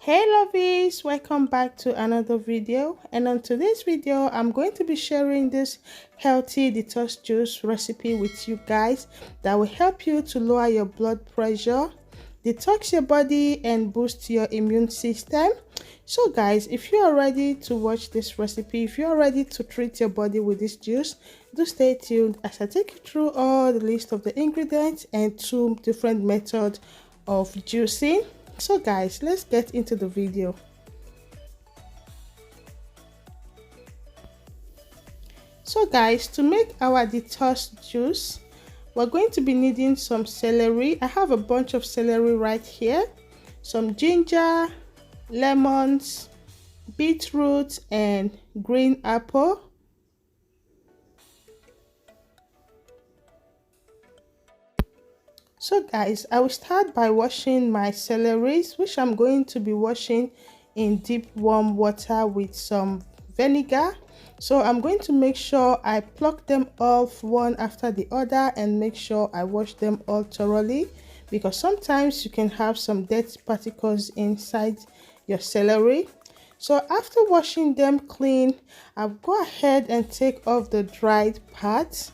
Hey lovies, welcome back to another video, and on today's video I'm going to be sharing this healthy detox juice recipe with you guys that will help you to lower your blood pressure, detox your body and boost your immune system. So guys, if you are ready to watch this recipe, if you are ready to treat your body with this juice, do stay tuned as I take you through all the list of the ingredients and 2 different methods of juicing. So guys, let's get into the video. So guys, to make our detox juice, we're going to be needing some celery. I have a bunch of celery right here, some ginger, lemons, beetroot and green apple. So guys, I will start by washing my celeries, which I'm going to be washing in deep warm water with some vinegar. So I'm going to make sure I pluck them off one after the other and make sure I wash them all thoroughly, because sometimes you can have some dirt particles inside your celery. So after washing them clean, I'll go ahead and take off the dried parts,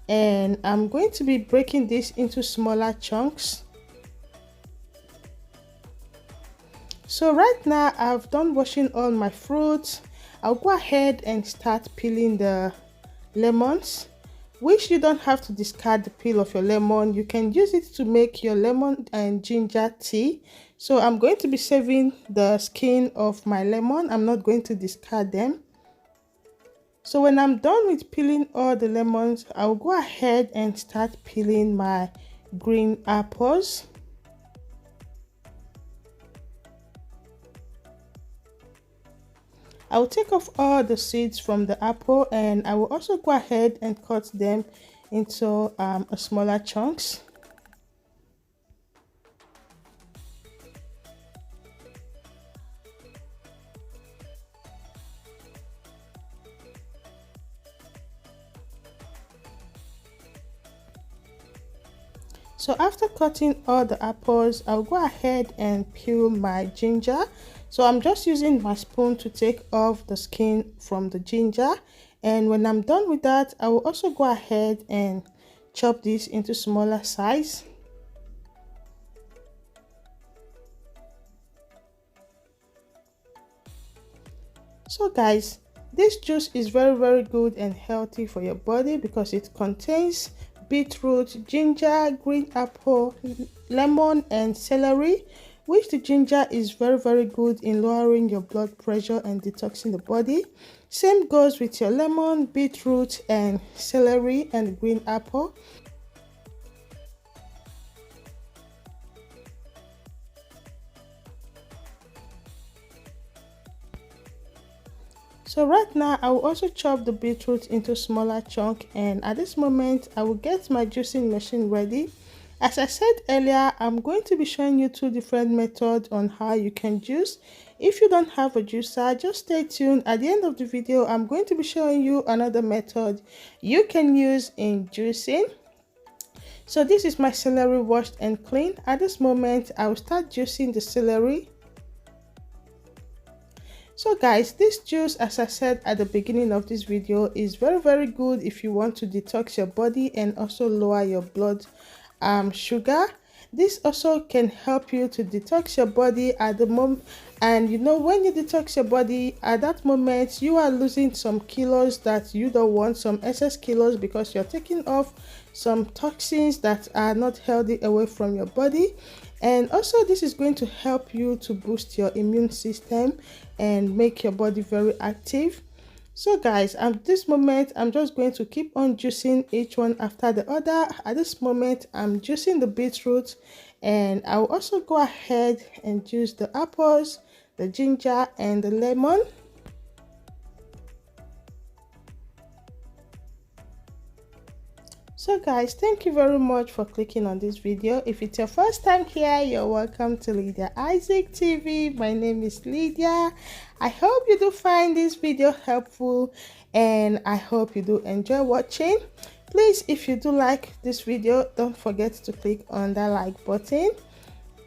and I'm going to be breaking this into smaller chunks. So right now I've done washing all my fruits. I'll go ahead and start peeling the lemons, which you don't have to discard the peel of your lemon. You can use it to make your lemon and ginger tea. So I'm going to be saving the skin of my lemon. I'm not going to discard them. So when I'm done with peeling all the lemons, I'll go ahead and start peeling my green apples. I will take off all the seeds from the apple, and I will also go ahead and cut them into smaller chunks. So after cutting all the apples, I'll go ahead and peel my ginger. So I'm just using my spoon to take off the skin from the ginger, and when I'm done with that, I will also go ahead and chop this into smaller size. So guys, this juice is very good and healthy for your body because it contains beetroot, ginger, green apple, lemon and celery, which the ginger is very good in lowering your blood pressure and detoxing the body. Same goes with your lemon, beetroot and celery and green apple. So right now I will also chop the beetroot into smaller chunk, and at this moment I will get my juicing machine ready. As I said earlier, I'm going to be showing you 2 different methods on how you can juice. If you don't have a juicer, just stay tuned. At the end of the video, I'm going to be showing you another method you can use in juicing. So this is my celery washed and clean. At this moment I will start juicing the celery. So guys, this juice, as I said at the beginning of this video, is very good if you want to detox your body and also lower your blood sugar. This also can help you to detox your body at the moment, and you know, when you detox your body at that moment, you are losing some kilos that you don't want, some excess kilos, because you're taking off some toxins that are not healthy away from your body. And also this is going to help you to boost your immune system and make your body very active. So guys, at this moment I'm just going to keep on juicing each one after the other. At this moment I'm juicing the beetroot, and I will also go ahead and juice the apples, the ginger and the lemon. So guys, thank you very much for clicking on this video. If it's your first time here, you're welcome to Lydia Isaac TV. My name is Lydia. I hope you do find this video helpful, and I hope you do enjoy watching. Please, if you do like this video, don't forget to click on that like button.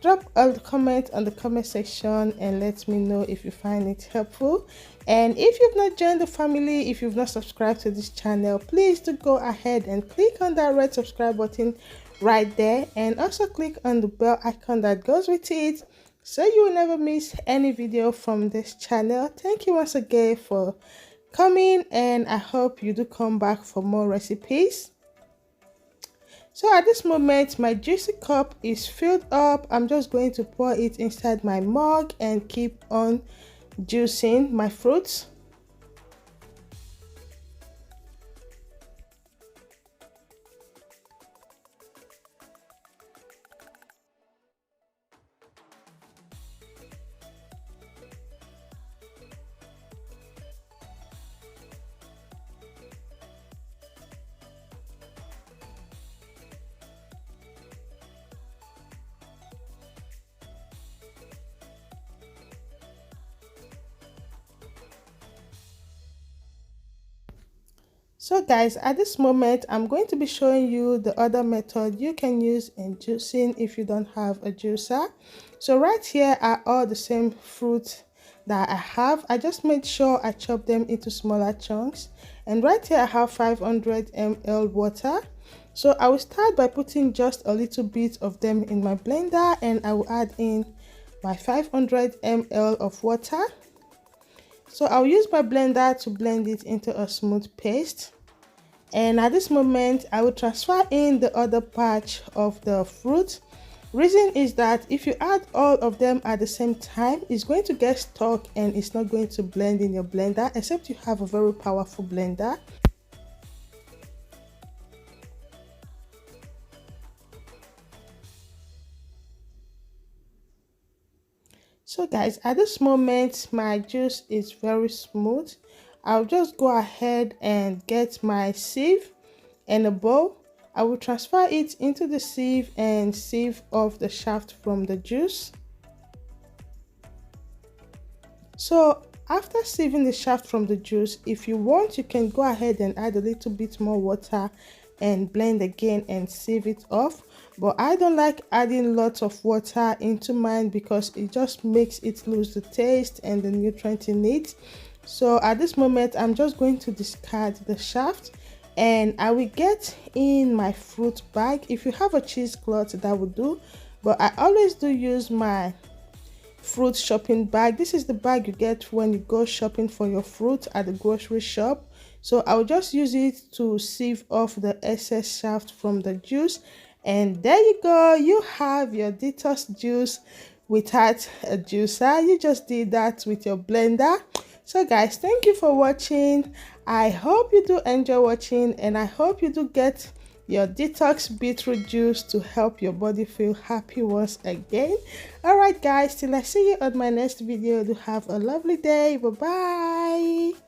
drop a comment on the comment section and let me know if you find it helpful. And if you've not joined the family, if you've not subscribed to this channel, please do go ahead and click on that red subscribe button right there, and also click on the bell icon that goes with it so you will never miss any video from this channel. Thank you once again for coming, and I hope you do come back for more recipes. So at this moment my juicy cup is filled up. I'm just going to pour it inside my mug and keep on juicing my fruits. So guys, at this moment I'm going to be showing you the other method you can use in juicing if you don't have a juicer. So right here are all the same fruits that I have. I just made sure I chop them into smaller chunks, and right here I have 500 ml water. So I will start by putting just a little bit of them in my blender, and I will add in my 500 ml of water. So I'll use my blender to blend it into a smooth paste. And at this moment I will transfer in the other batch of the fruit. Reason is that if you add all of them at the same time, it's going to get stuck and it's not going to blend in your blender, except you have a very powerful blender. So guys, at this moment my juice is very smooth. I'll just go ahead and get my sieve and a bowl. I will transfer it into the sieve and sieve off the shaft from the juice. So after sieving the shaft from the juice, if you want, you can go ahead and add a little bit more water and blend again and sieve it off. But I don't like adding lots of water into mine because it just makes it lose the taste and the nutrient in it. So at this moment I'm just going to discard the shaft, and I will get in my fruit bag. If you have a cheesecloth, that would do, but I always do use my fruit shopping bag. This is the bag you get when you go shopping for your fruit at the grocery shop. So I will just use it to sieve off the excess shaft from the juice, and there you go, you have your detox juice without a juicer. You just did that with your blender. So guys, thank you for watching. I hope you do enjoy watching, and I hope you do get your detox beetroot juice to help your body feel happy once again. All right guys, till I see you on my next video, do have a lovely day. Bye bye.